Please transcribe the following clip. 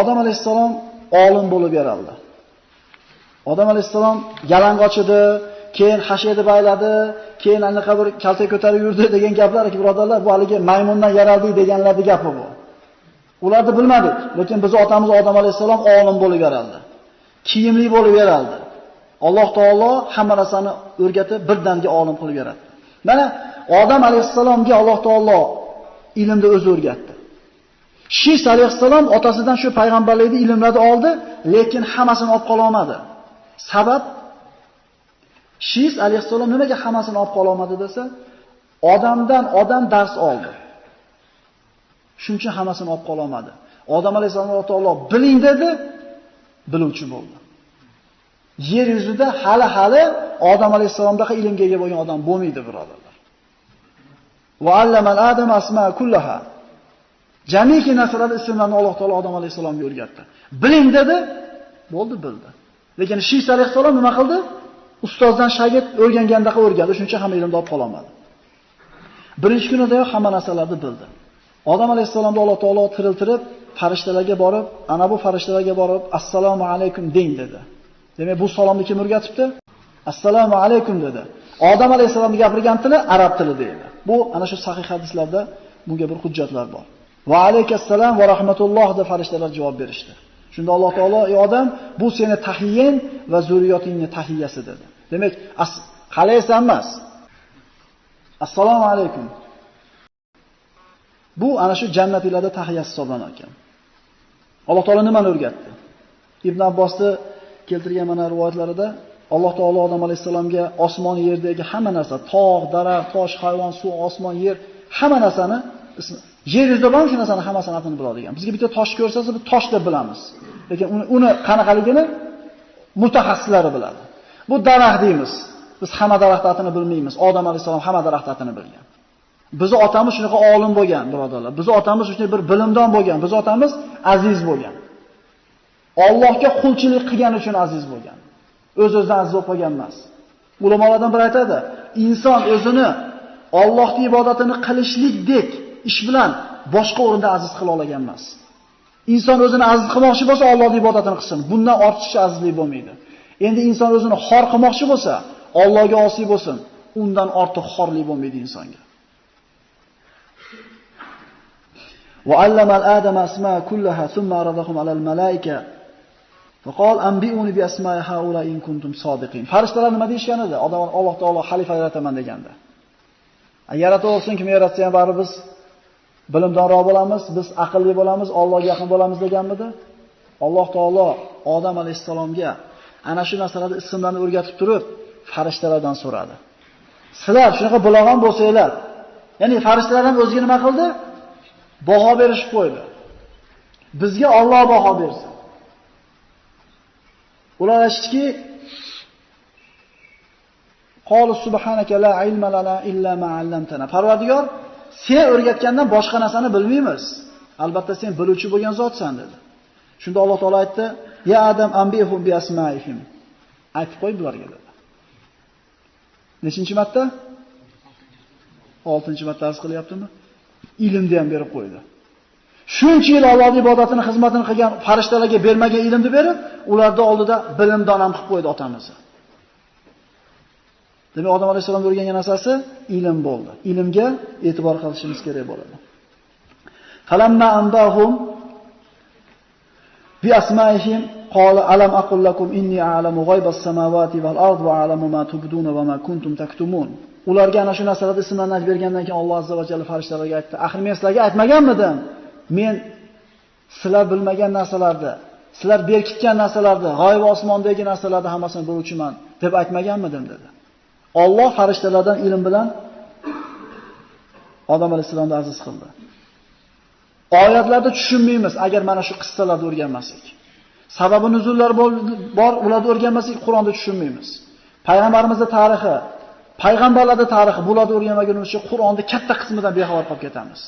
Odam alayhissalom olim bo'lib yaraldi. Odam alayhissalom yalang'och edi, keyin hashiyada bayladi, keyin anaqa bir kalta ko'tarib yurdi degan gaplar, birodarlar, bu haligi maymundan yaraldi deganlarning gapi bu. Ularni bilmadik, lekin biz otamiz Odam alayhissalom olim bo'lib yaraldi. Kiyimli bo'lib yaraldi. Alloh taolo hamma narsani o'rgatib birdaniga olim qilib yaratdi. Mana Odam alayhissalomga Alloh taolo ilmni o'zi o'rgatdi. Shis alayhissalom otasidan shu payg'ambarlikni ilmlarni oldi, lekin hammasini olib qola olmadi. Sabab Shis alayhissalom nimaga hammasini olib qola olmadi desa, odamdan odam dars oldi. Shuning uchun hammasini olib qola olmadi. Odam alayhissalom Alloh taolo biling dedi, biluvchi bo'ldi. Yer yuzida hali Odam alayhissalomdaqa ilmga ega bo'lgan odam bo'lmaydi, birodarlar. Va allamal adama asma'a kullaha. Jamiki narsalar ismlarini Alloh taolo Odam alayhissalomga o'rgatdi. Biling dedi, bo'ldi, bildi. Lekin Shis alayhissalom nima qildi? Ustozdan shagird o'rgangandaqa o'rgandi, shuning uchun hamma ilmni olib qola olmadi. Birinchi kunidayoq hamma narsalarni bildi. Odam alayhissalomni Alloh taolo tiriltirib, farishtalarga borib, ana bu farishtalarga borib, assalomu alaykum deng dedi. Demak, bu salomni kim o'rgatibdi? Assalomu alaykum dedi. Odam alayhissalomning gapirgan tili arab tili deydi. Bu ana shu sahih hadislarda bunga bir hujjatlar bor. Va alaykasallam va rahmatulloh deb farishtalar javob berishdi. Shunda Alloh taolo: "Ey odam, bu seni tahiyyin va zurriyotingning tahiyasi" dedi. Demak, qalaysan emas. Assalomu alaykum. Bu ana shu jannatlarda tahiyasi hisoblanar ekan. Alloh taolo nimani o'rgatdi? Ibn Abbosni keltirgan mana rivoyatlarida Alloh taolo Odam alayhissalomga osmon yerdagi hamma narsa, tog', daraxt, tosh, hayvon, suv, osmon, yer, hamma narsani yer yuzida bor shu narsani hammasini atini biladi ekan. Bizga bitta tosh ko'rsatsa, biz tosh deb bilamiz. Lekin uni qanaqaligini mutaxassislari biladi. Bu daraxt deymiz. Biz hamma daraxt atini bilmaymiz. Odam alayhissalom hamma daraxt atini bilgan. Bizi otamiz shunaqa olim bo'lgan, birodarlar. Bizi otamiz shunday bir bilimdon bo'lgan. Bizi otamiz aziz bo'lgan. Allohga qulchilik qilgani uchun aziz bo'lgan. O'z-o'zidan aziz bo'lib qolgan emas. Ulamolardan biri aytadi, inson o'zini Allohning ibodatini qilishlikdek ish bilan boshqa o'rinda aziz qila olgan emas. Inson o'zini aziz qilmoqchi bo'lsa, Allohning ibodatini qilsin. Bundan ortiqcha azizlik bo'lmaydi. Endi inson o'zini xor qilmoqchi bo'lsa, Allohga osiy bo'lsin. Undan ortiq xorlik bo'lmaydi insonga. وعلم الآدم أسماء كلها ثم عرضهم على الملائكة فقال أنبئوني بأسماء هؤلاء إن كنتم صادقين. Farishtalar nima deyishgan edi? Alloh taolo xalifa yarataman deganda. Yarata olsin, kim yaratsa ham baribir biz bilimdonroq bo'lamiz, biz aqlli bo'lamiz, Allohga yaqin bo'lamiz deganmidi? Alloh taolo Odam alayhissalomga ana shu narsalarni ismlarni o'rgatib turib, farishtalardan so'radi. Sizlar shunaqa bilag'on bo'lsanglar, ya'ni farishtalar ham o'ziga nima qildi? Baho berishib qo'ydi. Bizga Alloh baho bersin. Ular aytishdiki: "Qolu subhanaka la ilma lana illa ma 'allamtana." Parvardigor, sen o'rgatgandan boshqa narsani bilmaymiz. Albatta sen biluvchi bo'lgan zotsan dedi. Shunda Alloh taolo aytdi: "Ya Adam anbihum bi asma'ihim." Aytib qo'y bularga dedi. Nechinchi marta? 6-marta arz qilyaptimi? Ilmni ham berib qo'ydi. Shuncha yil Allohning ibodatini, xizmatini qilgan farishtalarga bermagan ilmni berib, ularda oldida bilimdon ham qilib qo'ydi otamizni. Demak, Odam alayhissalom o'rgangan narsasi ilm bo'ldi. Ilmga e'tibor qilishimiz kerak bo'ladi. Falamma andahum bi asma'ihim qala alam aqul lakum inni a'lamu g'aybas samawati val ard va a'lamu ma tubduna va ma kuntum taktumun. Ularga ana shu narsalarni ismlarini aytib bergandan keyin Alloh azza va jalla farishtalarga aytdi: "Axir men sizlarga aytmaganmidim? Men sizlar bilmagan narsalarni, sizlar berkitgan narsalarni, g'oyib osmondagi narsalarni hammasini biluvchiman deb aytmaganmidim?" dedi. Alloh farishtalardan ilm bilan Odam alayhissalomni aziz qildi. Oyatlarda tushunmaymiz agar mana shu qissalarni o'rganmasak. Sababi nuzullar bor, ularni o'rganmasak Qur'onni tushunmaymiz. Payg'ambarimizning tarixi, payg'ambarlarning tarixi bularni o'rganmagunimizcha Qur'onning katta qismidan bexabar qolib ketamiz.